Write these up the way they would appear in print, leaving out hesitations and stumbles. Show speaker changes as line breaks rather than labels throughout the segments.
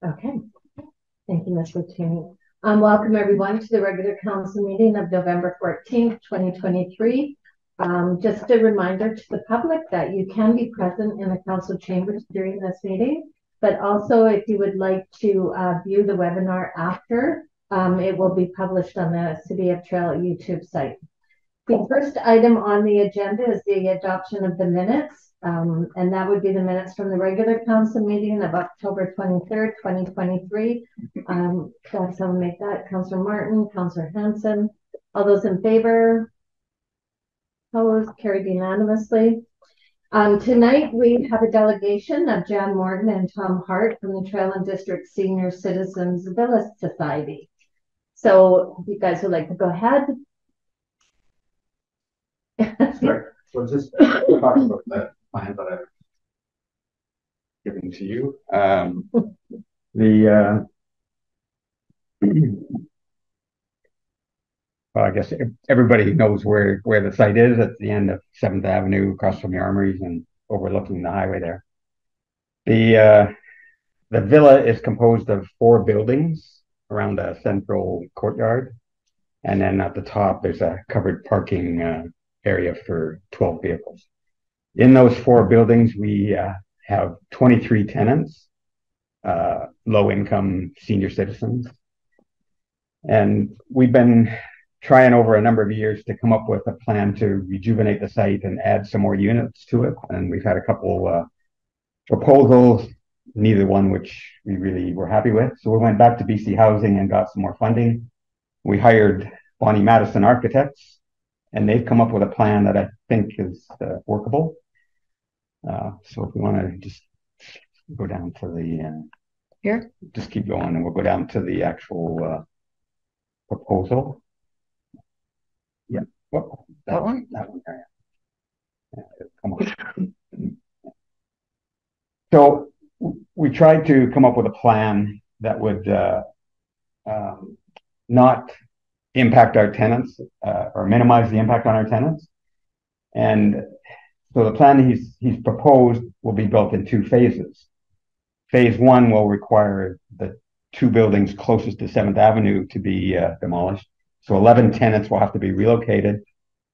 Okay, thank you, Ms. Latini. Welcome everyone to the regular council meeting of November 14th, 2023. Just a reminder to the public that you can be present in the council chambers during this meeting, but also if you would like to view the webinar after, it will be published on the City of Trail YouTube site. The first item on the agenda is the adoption of the minutes, and that would be the minutes from the regular council meeting of October 23rd, 2023. Can someone make that? Councillor Martin, Councillor Hanson. All those in favor? Opposed? Carried unanimously. Tonight we have a delegation of Jan Morton and Tom Hart from the Trail and District Senior Citizens Villa Society. So if you guys would like to go ahead.
Sorry. So just talking about that plan that I've given to you. Well, I guess everybody knows where the site is at the end of 7th Avenue, across from the Armories and overlooking the highway there. The villa is composed of 4 buildings around a central courtyard. And then at the top, there's a covered parking area for 12 vehicles. In those 4 buildings, we have 23 tenants, low-income senior citizens. And we've been trying over a number of years to come up with a plan to rejuvenate the site and add some more units to it. And we've had a couple proposals, neither one which we really were happy with. So we went back to BC Housing and got some more funding. We hired Bonnie Madison Architects, and they've come up with a plan that I think is workable. So if we want to just go down to the
here,
just keep going, and we'll go down to the actual proposal. Yeah, well,
that one.
That one. Yeah, come on. So we tried to come up with a plan that would not impact our tenants or minimize the impact on our tenants. And so the plan he's proposed will be built in 2 phases. Phase 1 will require the 2 buildings closest to 7th Avenue to be demolished. So 11 tenants will have to be relocated,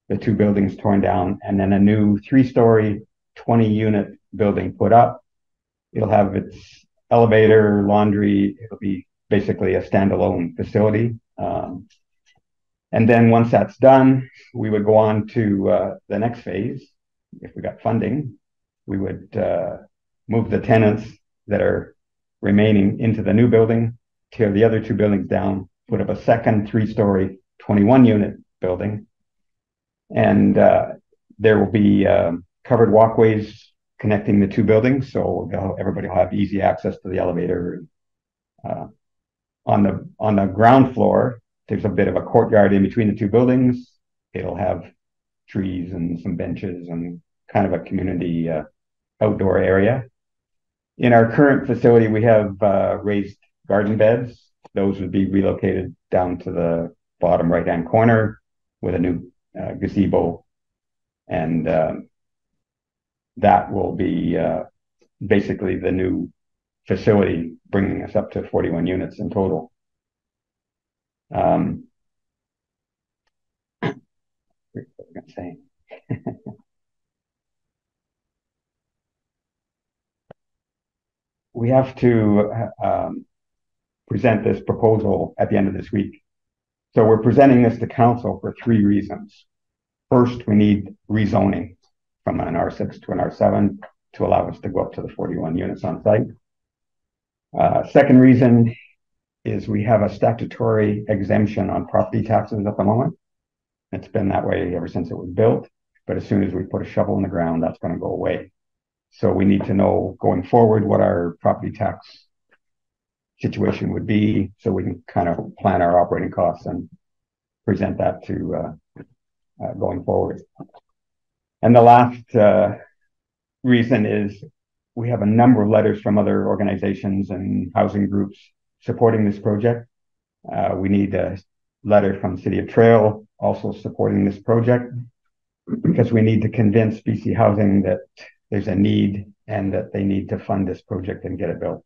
the 2 buildings torn down, and then a new 3-story, 20-unit building put up. It'll have its elevator, laundry. It'll be basically a standalone facility. And then once that's done, we would go on to the next phase. If we got funding, we would move the tenants that are remaining into the new building, tear the other 2 buildings down, put up a second 3-story, 21-unit building. And there will be covered walkways connecting the 2 buildings, so everybody will have easy access to the elevator. On the ground floor, there's a bit of a courtyard in between the 2 buildings. It'll have trees and some benches and kind of a community outdoor area. In our current facility, we have raised garden beds. Those would be relocated down to the bottom right-hand corner with a new gazebo. And that will be basically the new facility, bringing us up to 41 units in total. What was I going to say? We have to present this proposal at the end of this week. So we're presenting this to council for 3 reasons. First, we need rezoning from an R6 to an R7 to allow us to go up to the 41 units on site. Second reason is we have a statutory exemption on property taxes at the moment. It's been that way ever since it was built, but as soon as we put a shovel in the ground, that's going to go away. So we need to know going forward what our property tax situation would be, so we can kind of plan our operating costs and present that to going forward. And the last reason is we have a number of letters from other organizations and housing groups supporting this project. We need a letter from City of Trail also supporting this project, because we need to convince BC Housing that there's a need and that they need to fund this project and get it built.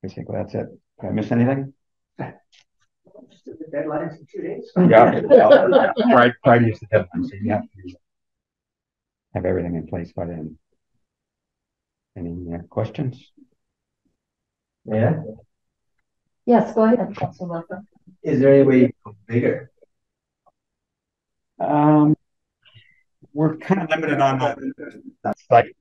Basically, that's it. Did I miss anything?
Just the deadlines in 2 days.
Yeah. Friday is the deadline, so you have to have everything in place by then. Any questions?
Yeah.
Yes, go ahead, Councilor Wilson.
Is there any way you go bigger?
We're kind of limited on that site.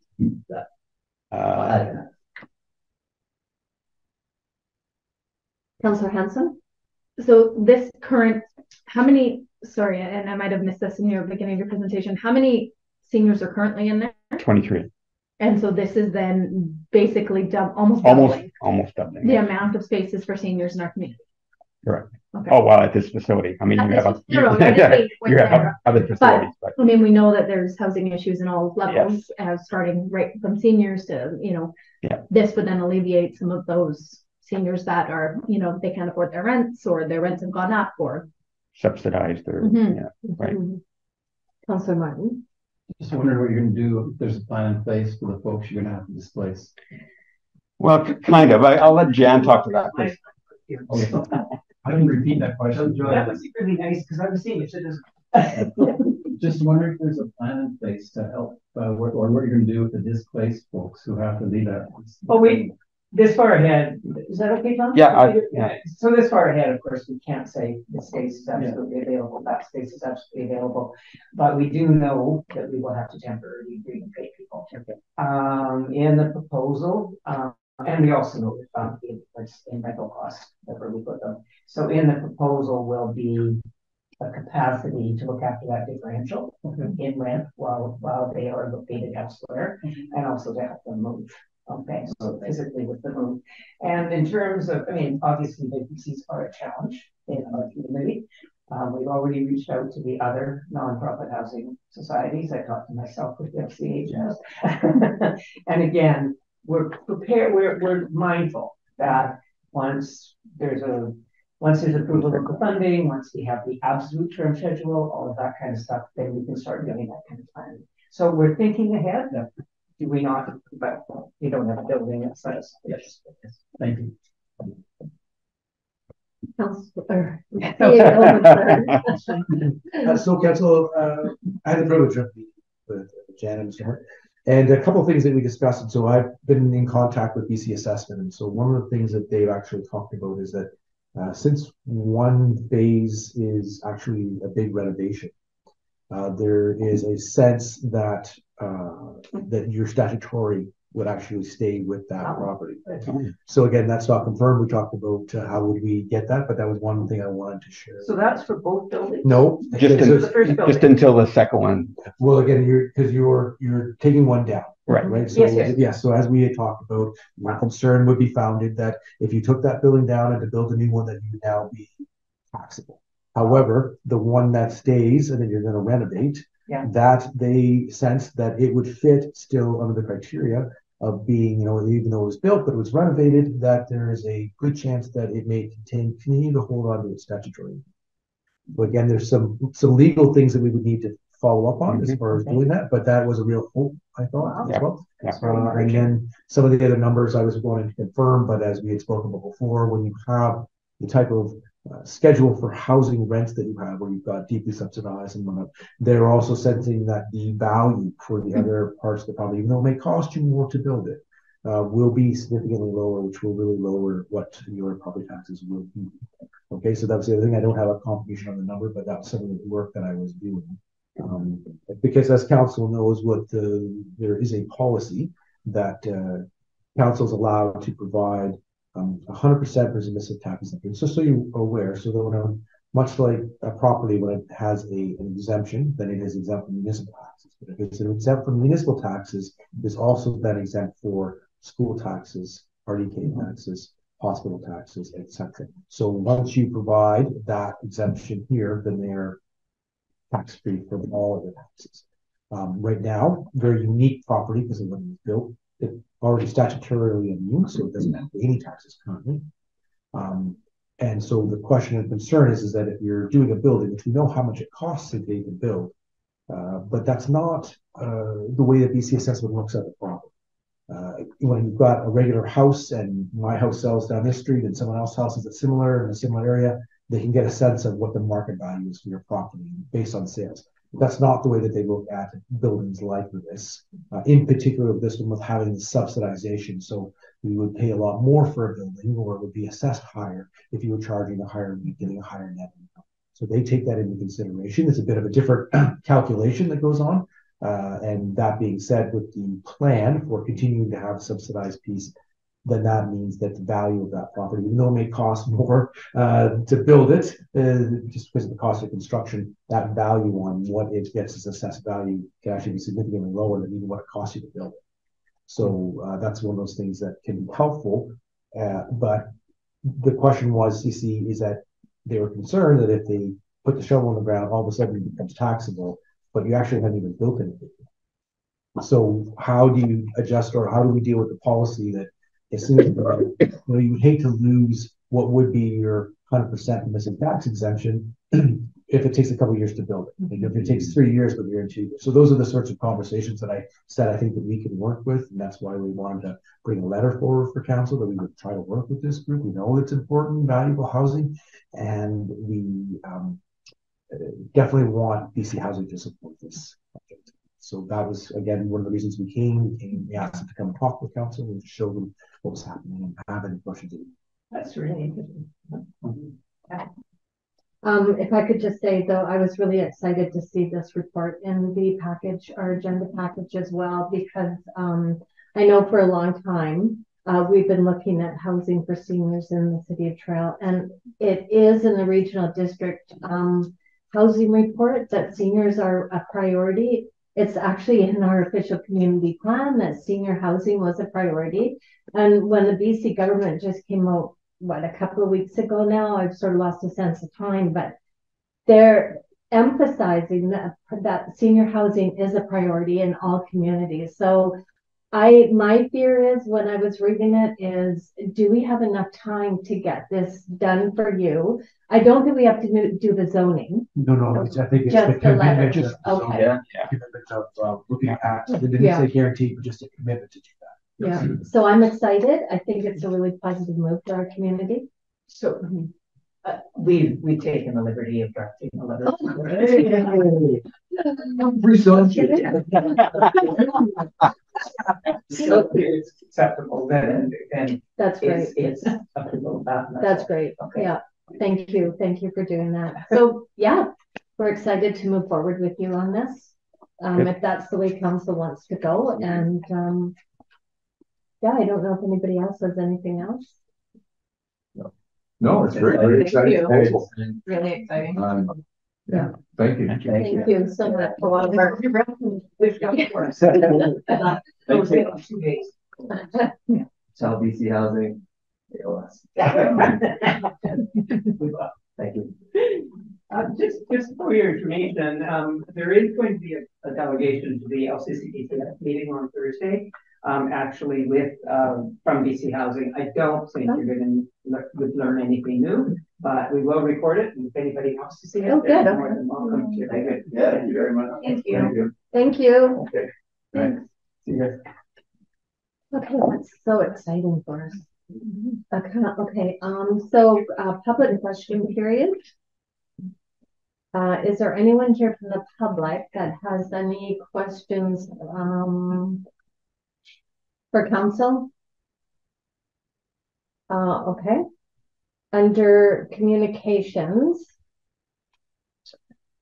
Councilor Hanson?
So this current, how many, sorry, and I might have missed this in your beginning of your presentation, how many seniors are currently in there?
23.
And so this is then basically almost doubling
doubling
the amount of spaces for seniors in our community.
Correct.
Okay.
Oh, well, at this facility. I mean, you have other facilities, but
I mean, we know that there's housing issues in all levels, starting right from seniors to, this would then alleviate some of those seniors that are, they can't afford their rents or their rents have gone up or
subsidized or, right.
Councilor Martin?
Just wondering what you're going to do if there's a plan in place for the folks you're going to have to displace.
Well, kind of. I'll let Jan talk to that.
I didn't repeat that question.
That was really nice because I'm seeing it. It
Just wondering if there's a plan in place to help, or what you're going to do with the displaced folks who have to leave that.
Oh, this far ahead, is that okay, Tom?
Yeah.
So this far ahead, of course, we can't say the space is absolutely available, that space is absolutely available, but we do know that we will have to temporarily relocate people. In the proposal, and we also know that in rental costs where we put them. So in the proposal will be a capacity to look after that differential in rent while they are located elsewhere, and also to help them move. Okay, so physically with the move. And in terms of, obviously vacancies are a challenge in our community. We've already reached out to the other nonprofit housing societies. I talked to myself with the FCHS. And again, we're prepared, we're mindful that once there's approval of the funding, once we have the absolute term schedule, all of that kind of stuff, then we can start doing that kind of planning. So we're thinking ahead. Do we not? But we don't have a building that says yes.
Thank you.
So, Council, I had the privilege of meeting with Jan and Mr. Hart, and a couple of things that we discussed. And so I've been in contact with BC Assessment, and so one of the things that they've actually talked about is that since one phase is actually a big renovation, there is a sense that that your statutory would actually stay with that property. So again, that's not confirmed. We talked about how would we get that, but that was one thing I wanted to share.
So that's for both buildings?
No,
just until the second one.
Well, again, you're taking one down. Right. So yes. So as we had talked about, my concern would be founded that if you took that building down and to build a new one, that you would now be taxable. However, the one that stays and that you're going to renovate, that they sense that it would fit still under the criteria of being, even though it was built but it was renovated, that there is a good chance that it may continue to hold on to its statutory. But again, there's some legal things that we would need to follow up on as far as doing that, but that was a real hope, I thought, as well. And then some of the other numbers I was wanting to confirm, but as we had spoken about before, when you have the type of schedule for housing rents that you have, where you've got deeply subsidized and whatnot, they're also sensing that the value for the other parts of the property, even though it may cost you more to build it, will be significantly lower, which will really lower what your property taxes will be. Okay, so that was the other thing. I don't have a confirmation on the number, but that was some of the work that I was doing. Because as council knows, there is a policy that council is allowed to provide 100% residual tax exemption. So you're aware, so that much like a property, when it has an exemption, then it is exempt from municipal taxes. But if it's exempt from municipal taxes, it's also then exempt for school taxes, RDK taxes, hospital taxes, etc. So once you provide that exemption here, then they're tax-free from all of the taxes. Right now, very unique property because of when it was built. It's already statutorily immune, so it doesn't have any taxes currently. And so the question and concern is that if you're doing a building, which we know how much it costs a day to build, but that's not the way that BC Assessment looks at the property. when you've got a regular house and my house sells down this street and someone else's house is similar in a similar area, they can get a sense of what the market value is for your property based on sales. That's not the way that they look at buildings like this. In particular, this one with having the subsidization. So we would pay a lot more for a building, or it would be assessed higher if you were charging a higher, getting a higher net income. So they take that into consideration. It's a bit of a different calculation that goes on. And that being said, with the plan for continuing to have a subsidized piece, then that means that the value of that property, even though it may cost more to build it, just because of the cost of construction, that value on what it gets as assessed value can actually be significantly lower than even what it costs you to build it. So that's one of those things that can be helpful. But the question was, you see, is that they were concerned that if they put the shovel on the ground, all of a sudden it becomes taxable, but you actually haven't even built anything. So how do you adjust, or how do we deal with the policy that as soon as you would hate to lose what would be your 100% missing tax exemption if it takes a couple of years to build it. Like if it takes 3 years, but you're in 2 years. So those are the sorts of conversations that I said I think that we can work with, and that's why we wanted to bring a letter forward for council that we would try to work with this group. We know it's important, valuable housing, and we definitely want BC Housing to support this project. So that was, again, one of the reasons we came. We asked them to come and talk with council and show them what was happening and have any questions.
That's really interesting.
If I could just say, though, I was really excited to see this report in the package, our agenda package as well, because I know for a long time we've been looking at housing for seniors in the city of Trail, and it is in the regional district housing report that seniors are a priority. It's actually in our official community plan that senior housing was a priority. And when the BC government just came out, a couple of weeks ago now, I've sort of lost a sense of time, but they're emphasizing that senior housing is a priority in all communities. So my fear is, when I was reading it, is do we have enough time to get this done for you? I don't think we have to do the zoning.
No, I think it's
just
the commitment.
Just okay.
Commitment of looking at. They didn't say guarantee, but just a commitment to do that.
Yeah. So I'm excited. I think it's a really positive move for our community.
So we've taken the liberty of drafting a letter. So it's acceptable, then
that's great.
It's acceptable.
That's great. Okay. Yeah. Thank you for doing that. So yeah, we're excited to move forward with you on this. If that's the way council wants to go, and yeah, I don't know if anybody else has anything else.
No, it's very exciting.
Really exciting.
Yeah.
Thank you.
Thank you so much for all of our.
Tell BC Housing. Thank you.
Just for your information, there is going to be a delegation to the LCCD meeting on Thursday. Actually with from BC Housing. I don't think you're going to learn anything new, but we will record it, and if anybody wants to see it, they're more than welcome to.
Thank you very much.
Thank you. Thank you.
Okay.
Thanks.
See you.
Okay, that's so exciting for us. Okay. So public question period. Is there anyone here from the public that has any questions for council? Okay. Under communications,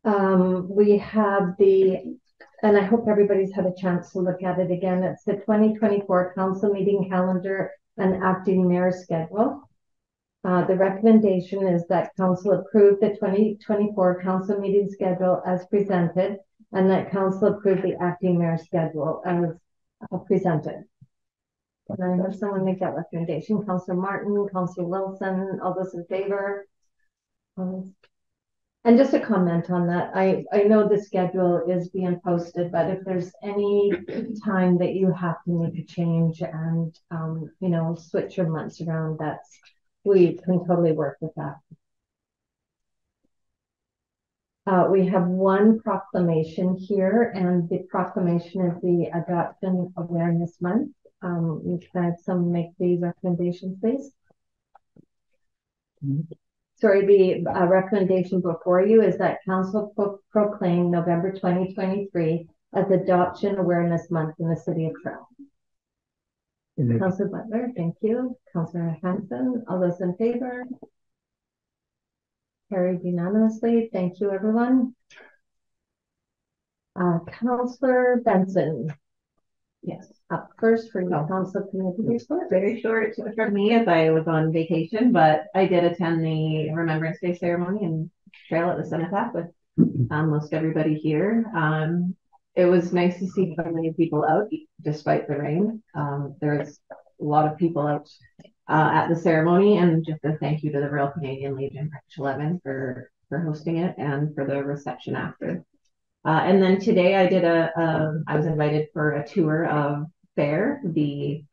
we have and I hope everybody's had a chance to look at it again. It's the 2024 council meeting calendar and acting mayor schedule. The recommendation is that council approve the 2024 council meeting schedule as presented, and that council approve the acting mayor schedule as presented. Can I have someone make that recommendation? Councillor Martin, Councillor Wilson, all those in favor? And just a comment on that, I know the schedule is being posted, but if there's any time that you have to make a change and switch your months around, we can totally work with that. We have one proclamation here, and the proclamation is the Adoption Awareness Month. Can some make the recommendations, please? Sorry, the recommendation before you is that council proclaim November 2023 as Adoption Awareness Month in the City of Toronto. Councillor Butler, thank you. Councillor Hanson, all those in favor? Carried unanimously. Thank you, everyone. Councillor Benson. Yes, up first for your council committee report.
Very short for me as I was on vacation, but I did attend the Remembrance Day ceremony and trail at the Cenotaph with most everybody here. It was nice to see so many people out despite the rain. There was a lot of people out at the ceremony, and just a thank you to the Royal Canadian Legion Branch 11 for hosting it and for the reception after. And then today I did I was invited for a tour of FAIR, the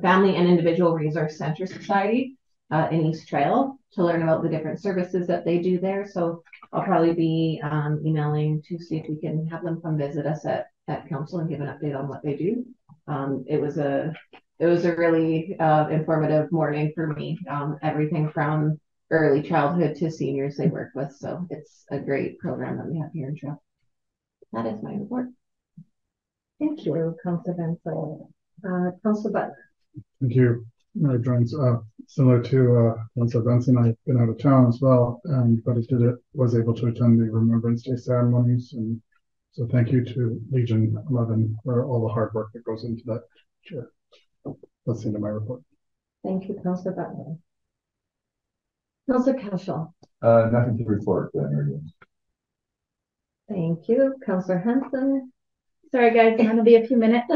Family and Individual Resource Center Society in East Trail, to learn about the different services that they do there. So I'll probably be emailing to see if we can have them come visit us at council and give an update on what they do. It was a really informative morning for me. Everything from early childhood to seniors they work with. So it's a great program that we have here in Trail. That is my report.
Thank you, Councillor Benson. Councillor Butler.
Thank you, Mayor Jones. Similar to Councillor Benson, I've been out of town as well, but was able to attend the Remembrance Day ceremonies, and so thank you to Legion 11 for all the hard work that goes into that. Sure. That's the end of my report.
Thank you, Councillor Butler. Councillor Cashel.
Nothing to report, Mayor Jones.
Thank you, Councillor Hanson.
Sorry, guys, it'll be a few minutes.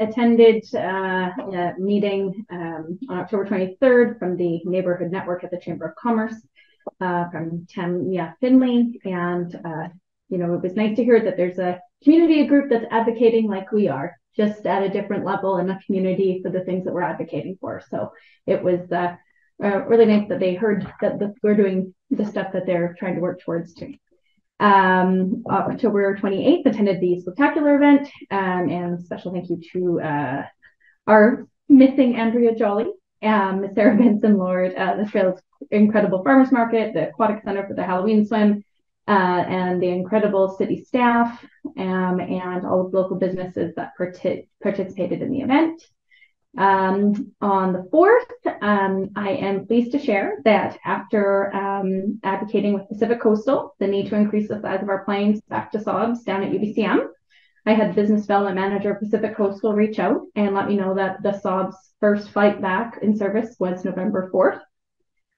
Attended a meeting on October 23rd from the Neighborhood Network at the Chamber of Commerce from Tamia Finley, and it was nice to hear that there's a community group that's advocating like we are, just at a different level in the community for the things that we're advocating for. So it was really nice that they heard that we're doing the stuff that they're trying to work towards too. October 28th, attended the spectacular event, and special thank you to our missing Andrea Jolly, Sarah Benson Lord, the Trail's incredible farmers market, the aquatic center for the Halloween swim, and the incredible city staff, and all of the local businesses that participated in the event. On the 4th, I am pleased to share that after advocating with Pacific Coastal the need to increase the size of our planes back to SOBs down at UBCM, I had the business development manager of Pacific Coastal reach out and let me know that the SOBs first flight back in service was November 4th.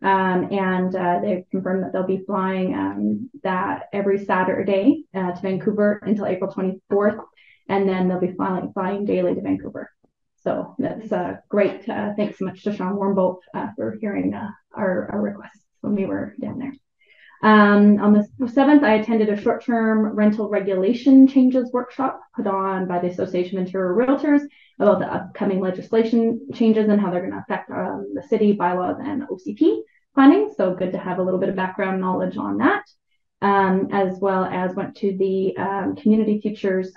And they've confirmed that they'll be flying that every Saturday to Vancouver until April 24th, and then they'll be flying daily to Vancouver. So that's great. Thanks so much to Sean Warmbolt for hearing our requests when we were down there. On the 7th, I attended a short-term rental regulation changes workshop put on by the Association of Interior Realtors about the upcoming legislation changes and how they're going to affect the city bylaws and OCP planning. So good to have a little bit of background knowledge on that. As well as went to the Community Futures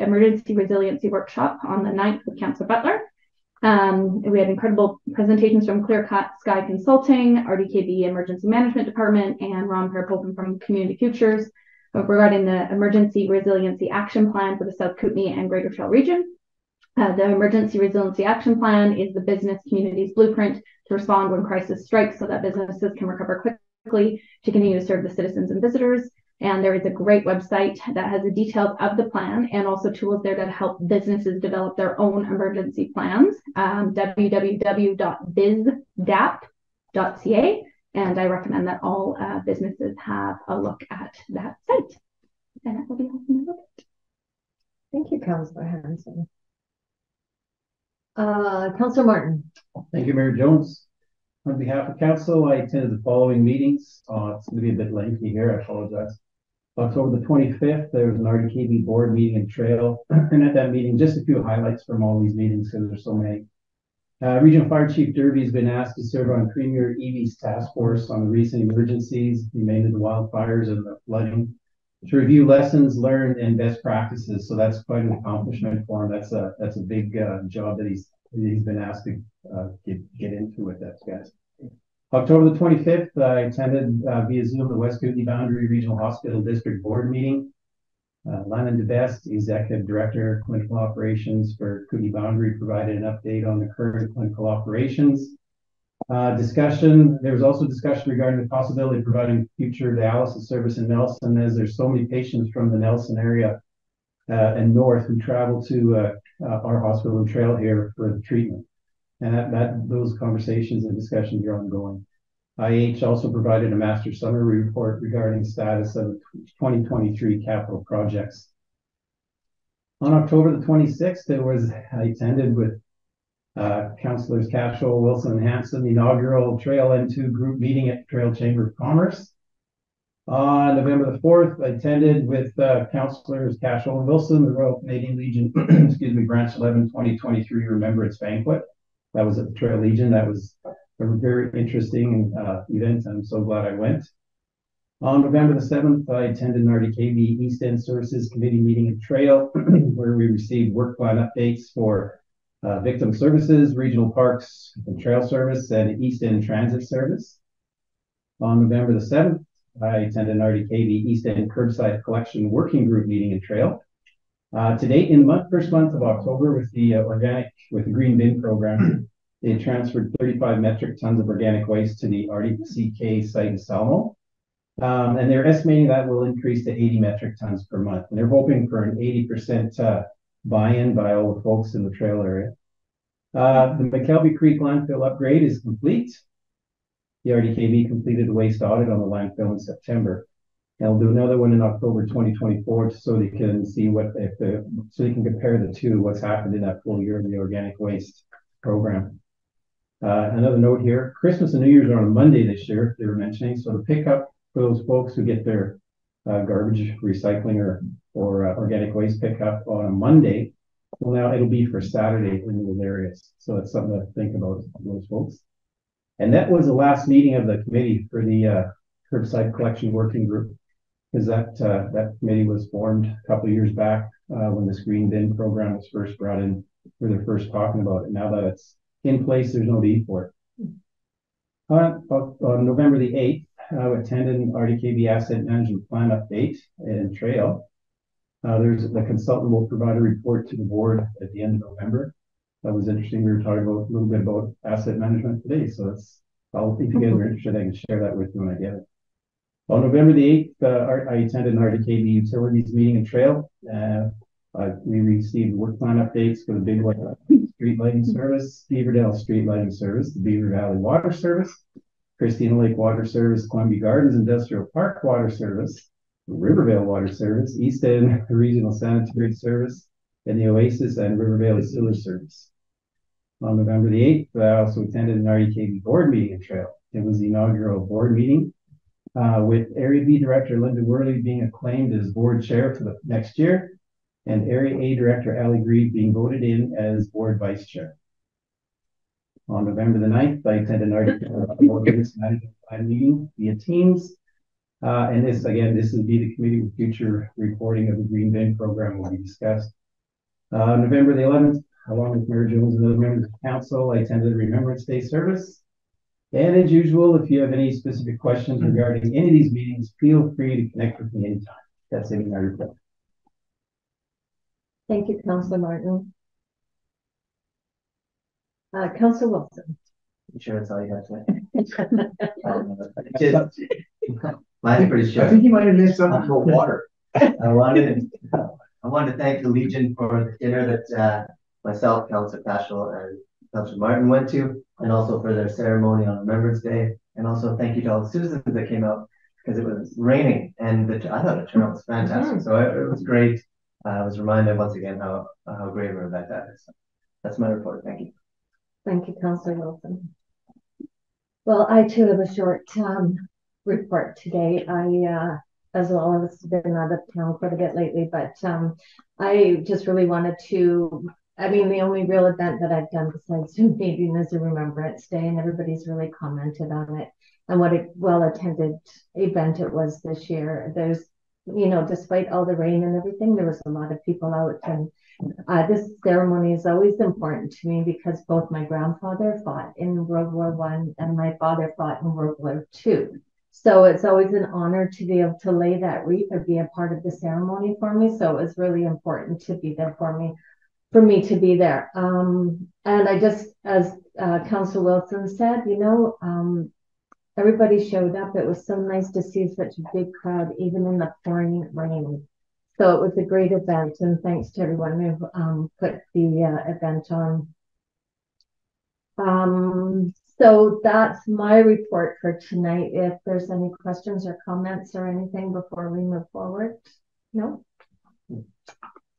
Emergency Resiliency Workshop on the 9th with Councillor Butler. We had incredible presentations from Clear Sky Consulting, RDKB Emergency Management Department, and Ron Perpolton from Community Futures regarding the Emergency Resiliency Action Plan for the South Kootenay and Greater Trail region. The Emergency Resiliency Action Plan is the business community's blueprint to respond when crisis strikes so that businesses can recover quickly to continue to serve the citizens and visitors. And there is a great website that has the details of the plan and also tools there that help businesses develop their own emergency plans, www.bizdap.ca. And I recommend that all businesses have a look at that site. And that will be all from my report.
Thank you, Councillor Hanson. Councillor Martin.
Thank you, Mayor Jones. On behalf of council, I attended the following meetings. It's going to be a bit lengthy here. I apologize. October the 25th, there was an RDKB board meeting in Trail. And at that meeting, just a few highlights from all these meetings because there's so many. Regional Fire Chief Derby has been asked to serve on Premier Evie's task force on the recent emergencies related to the wildfires and the flooding. to review lessons learned and best practices. So that's quite an accomplishment for him. That's a big job that he's been asked to get into with that, guys. October the 25th, I attended via Zoom the West Kootenay Boundary Regional Hospital District Board meeting. Lyman DeBest, Executive Director of Clinical Operations for Kootenay Boundary, provided an update on the current clinical operations. There was also discussion regarding the possibility of providing future dialysis service in Nelson, as there's so many patients from the Nelson area and north who travel to our hospital and trail here for the treatment. And those conversations and discussions are ongoing. IH also provided a master summary report regarding status of 2023 capital projects. On October the 26th, I attended with Councillors Cashel, Wilson, and Hanson, the inaugural Trail N2 group meeting at Trail Chamber of Commerce. On November the 4th, I attended with Councillors Cashel and Wilson, the Royal Canadian Legion, Branch 11 2023 Remembrance Banquet. That was at the Trail Legion. That was a very interesting event. I'm so glad I went. On November the 7th, I attended an RDKB East End Services Committee meeting at Trail, where we received work plan updates for Victim Services, Regional Parks and Trail Service, and East End Transit Service. On November the 7th, I attended an RDKB East End Curbside Collection Working Group meeting at Trail. To date, in the first month of October, with the Green Bin program, they transferred 35 metric tons of organic waste to the RDCK site in Salmo. And they're estimating that will increase to 80 metric tons per month. And they're hoping for an 80% buy-in by all the folks in the trail area. The McKelvey Creek landfill upgrade is complete. The RDKB completed a waste audit on the landfill in September. And we'll do another one in October 2024 so they can see so they can compare the two, what's happened in that full year of the organic waste program. Another note here, Christmas and New Year's are on a Monday this year, they were mentioning. So the pickup for those folks who get their garbage recycling or organic waste pickup on a Monday, well, now it'll be for Saturday in those areas. So that's something to think about for those folks. And that was the last meeting of the committee for the curbside collection working group, because that committee was formed a couple of years back when this green bin program was first brought in, where they're first talking about it. Now that it's in place, there's no need for it. On November the 8th, I attended an RDKB Asset Management Plan update in Trail. The consultant will provide a report to the board at the end of November. That was interesting. We were talking a little bit about asset management today, so if you guys are interested, I can share that with you when I get it. On November the 8th, I attended an RDKB Utilities meeting in Trail. We received work plan updates for the Big White Street Lighting Service, Beaverdale Street Lighting Service, the Beaver Valley Water Service, Christina Lake Water Service, Columbia Gardens Industrial Park Water Service, Rivervale Water Service, East End Regional Sanitary Service, and the Oasis and River Valley Sewer Service. On November the 8th, I also attended an RDKB board meeting in Trail. It was the inaugural board meeting with Area B Director Linda Worley being acclaimed as board chair for the next year, and Area A Director Ali Grieve being voted in as board vice chair. On November the 9th, I attended an RDKB management meeting via Teams. And this will be the committee with future reporting of the Green Bin program will be discussed. November the 11th, along with Mayor Jones and other members of the council, I attended the Remembrance Day service. And as usual, if you have any specific questions regarding any of these meetings, feel free to connect with me anytime. That's it in my report.
Thank you, Councillor Martin. Councillor Wilson.
You sure that's all you have to say? Mine's pretty short.
I think you might have missed something for water.
I wanted to thank the Legion for the dinner that myself, Councillor Cashel, and Councillor Martin went to, and also for their ceremony on Remembrance Day. And also thank you to all the citizens that came out, because it was raining, and I thought the turnout was fantastic. So it was great. I was reminded once again how great of an event that is. That's my report. Thank you.
Thank you, Councillor Wilson. Well, I too have a short report today. I, as well as been out of town quite a bit lately, but I just really wanted to, the only real event that I've done besides Zoom meeting is a Remembrance Day, and everybody's really commented on it and what a well-attended event it was this year. There's you know, despite all the rain and everything, there was a lot of people out. And this ceremony is always important to me because both my grandfather fought in World War I and my father fought in World War II. So it's always an honor to be able to lay that wreath or be a part of the ceremony for me. So it was really important to be there for me to be there. And I just, as Councillor Wilson said, you know, everybody showed up. It was so nice to see such a big crowd, even in the pouring rain. So it was a great event, and thanks to everyone who put the event on. So that's my report for tonight. If there's any questions or comments or anything before we move forward. No?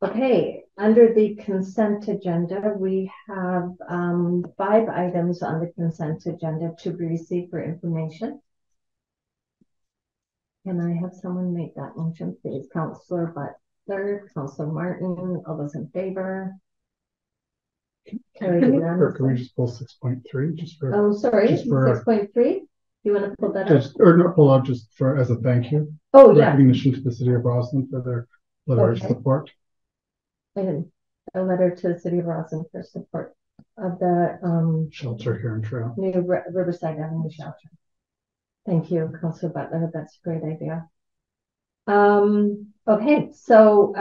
Okay, under the consent agenda, we have 5 items on the consent agenda to be received for information. Can I have someone make that motion, please? Councillor Butler, Councillor Martin, all those in favor?
Can we just pull 6.3 just for?
Oh, sorry, 6.3. You want to pull that
up? Or not pull out, just for as a thank you.
Oh, yeah.
Recognition to the city of Roslyn for their letter of support.
And a letter to the city of Roslyn for support of the
shelter here in Trail.
New Riverside Avenue shelter. Thank you, Councillor Butler. That's a great idea. Okay, so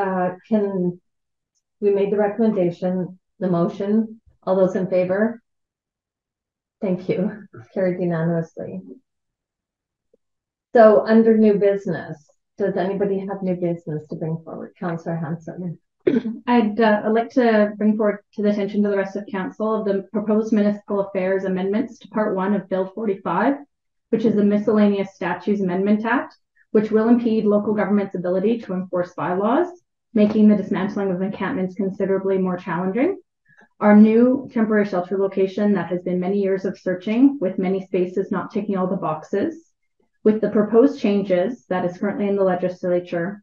we made the recommendation, the motion. All those in favor? Thank you. Carried unanimously. So under new business, does anybody have new business to bring forward? Councillor Hanson.
I'd like to bring forward to the attention to the rest of council of the proposed municipal affairs amendments to part 1 of Bill 45, which is the Miscellaneous Statutes Amendment Act, which will impede local government's ability to enforce bylaws, making the dismantling of encampments considerably more challenging. Our new temporary shelter location that has been many years of searching, with many spaces not ticking all the boxes. With the proposed changes that is currently in the legislature,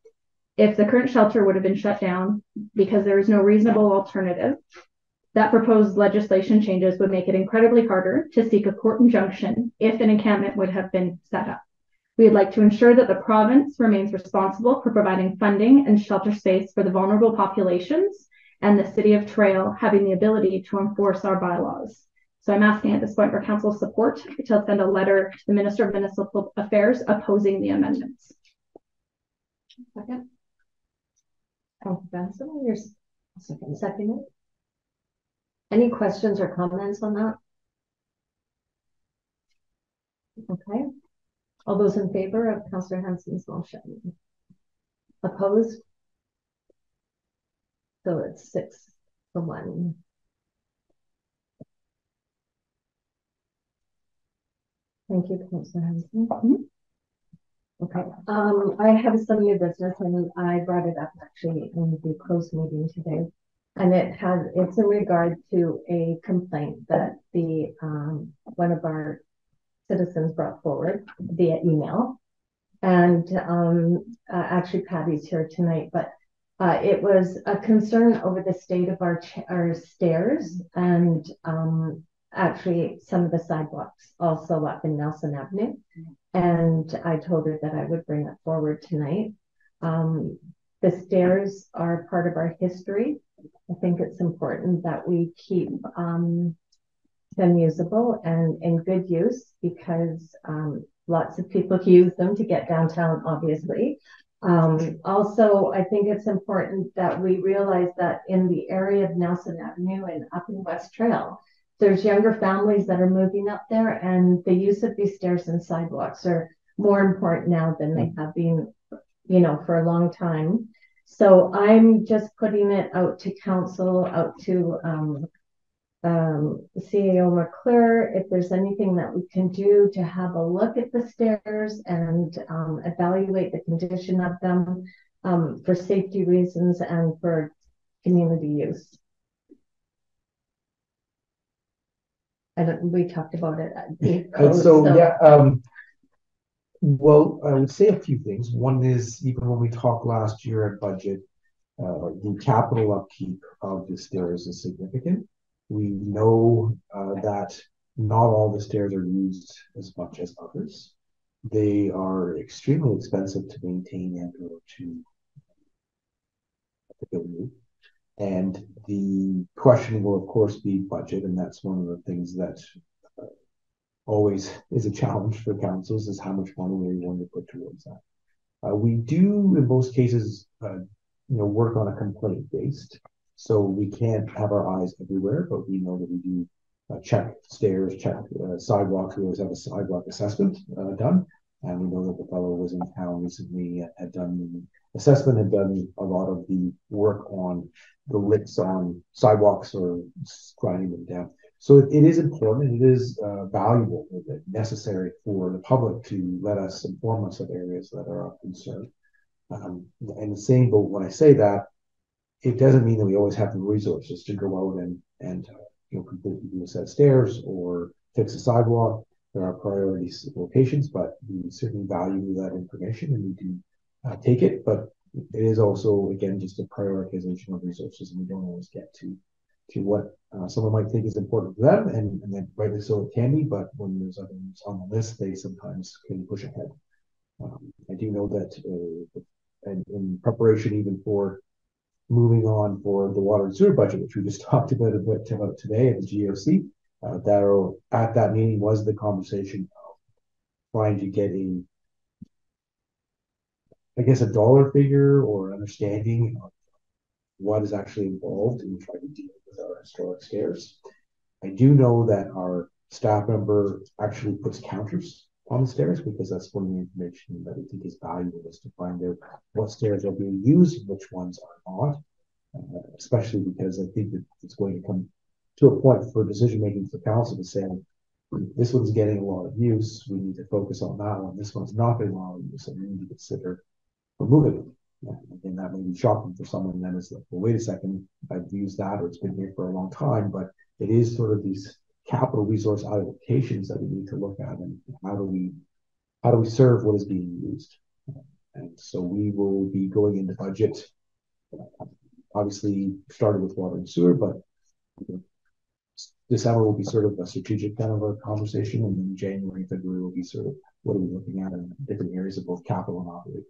if the current shelter would have been shut down because there is no reasonable alternative, that proposed legislation changes would make it incredibly harder to seek a court injunction if an encampment would have been set up. We would like to ensure that the province remains responsible for providing funding and shelter space for the vulnerable populations, and the city of Trail having the ability to enforce our bylaws. So I'm asking at this point for council support to send a letter to the Minister of Municipal Affairs opposing the amendments.
Second. Councillor Benson, your second. Any questions or comments on that? Okay. All those in favor of Councillor Hanson's motion? Opposed? So it's 6-1. Thank you, Councillor Hanson. Okay. I have some new business, and I brought it up actually in the closed meeting today. And it's in regard to a complaint that the one of our citizens brought forward via email. And actually Patty's here tonight, but it was a concern over the state of our stairs and actually some of the sidewalks also up in Nelson Avenue. And I told her that I would bring it forward tonight. The stairs are part of our history. I think it's important that we keep them usable and in good use, because lots of people use them to get downtown, obviously. Also, I think it's important that we realize that in the area of Nelson Avenue and up in West Trail, there's younger families that are moving up there, and the use of these stairs and sidewalks are more important now than they have been, you know, for a long time. So I'm just putting it out to council, out to CAO McClure, if there's anything that we can do to have a look at the stairs and evaluate the condition of them for safety reasons and for community use. And we talked about it.
Well, I would say a few things. One is, even when we talked last year at budget, the capital upkeep of the stairs is significant. We know that not all the stairs are used as much as others. They are extremely expensive to maintain and or to build. And the question will, of course, be budget, and that's one of the things that always is a challenge for councils, is how much money are you going to put towards that. We do, in most cases, work on a complaint based, so we can't have our eyes everywhere, but we know that we do check stairs, check sidewalks. We always have a sidewalk assessment done, and we know that the fellow was in town recently, had done the assessment, had done a lot of the work on the licks on sidewalks or grinding them down. So it is important, it is valuable, necessary for the public to let us inform us of areas that are of concern. And the same, but when I say that, it doesn't mean that we always have the resources to go out and completely do a set of stairs or fix a sidewalk. There are priority locations, but we certainly value that information and we do take it. But it is also, again, just a prioritization of resources, and we don't always get to what someone might think is important to them, and then rightly so it can be, but when there's others on the list, they sometimes can push ahead. I do know that in preparation even for moving on for the water and sewer budget, which we just talked about a bit about today at the GOC, that at that meeting was the conversation of trying to get a dollar figure or understanding of what is actually involved in trying to deal with our historic stairs. I do know that our staff member actually puts counters on the stairs, because that's one of the information that I think is valuable, is to find out what stairs are being used and which ones are not, especially because I think that it's going to come to a point for decision making for council to say, this one's getting a lot of use, we need to focus on that one. This one's not getting a lot of use, and we need to consider removing it. And that may be shocking for someone that is like, well, wait a second, I've used that, or it's been here for a long time, but it is sort of these capital resource allocations that we need to look at, and how do we serve what is being used. And so we will be going into budget, obviously started with water and sewer, but December will be sort of a strategic kind of a conversation, and then January, February will be sort of what are we looking at in different areas of both capital and operating.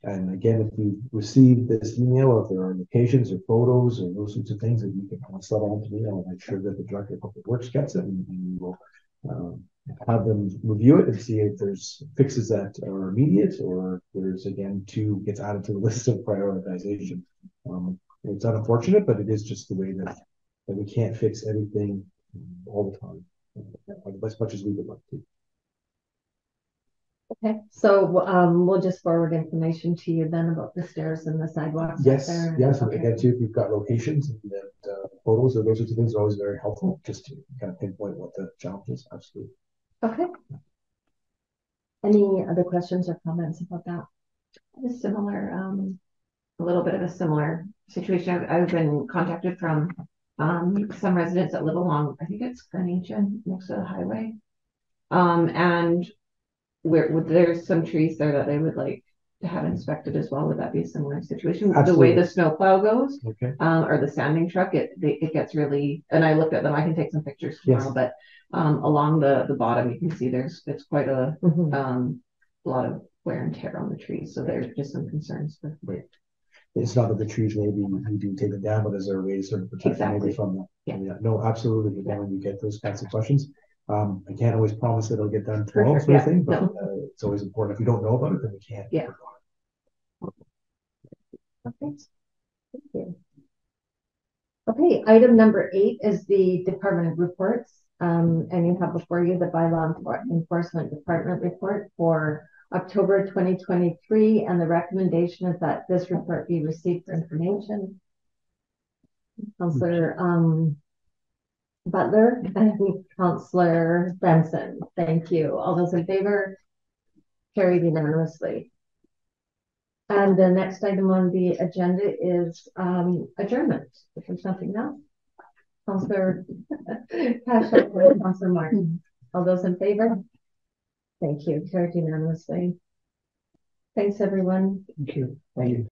And again, if you receive this email, if there are locations or photos or those sorts of things that you can send on to me, I'll make sure that the Director of Public Works gets it, and we will have them review it and see if there's fixes that are immediate, or there's, again, gets added to the list of prioritization. It's unfortunate, but it is just the way that we can't fix everything all the time, as much as we would like to.
Okay, so we'll just forward information to you then about the stairs and the sidewalks.
Yes,
yes.
Okay. Again, too, if you've got locations and photos or those sorts of things, are always very helpful, just to kind of pinpoint what the challenge is. Absolutely.
Okay. Any other questions or comments about that?
A little bit of a similar situation. I've been contacted from some residents that live along, I think it's Carnation, next to the highway, and there's some trees there that they would like to have inspected as well. Would that be a similar situation? Absolutely. The way the snowplow goes, okay, or the sanding truck, it gets really, and I looked at them, I can take some pictures tomorrow, yes, but along the bottom you can see it's quite a lot of wear and tear on the trees, so there's just some concerns with it.
It's not that the trees maybe we do take them down, but is there a way to sort of protect them maybe from that? Yeah. No, absolutely. Again, when you get those kinds of questions, I can't always promise that it'll get done tomorrow, sort of thing, but it's always important. If we don't know about it, then we can't.
Yeah. Okay. Thank you. Okay, item number 8 is the department reports. And you have before you the bylaw enforcement department report for October 2023, and the recommendation is that this report be received for information. Councillor Butler and Councillor Benson, thank you. All those in favor? Carried unanimously. And the next item on the agenda is adjournment. If there's nothing else, Councillor Paschal and Councillor Martin. All those in favor? Thank you. Carried unanimously. Thanks, everyone.
Thank you. Thank you.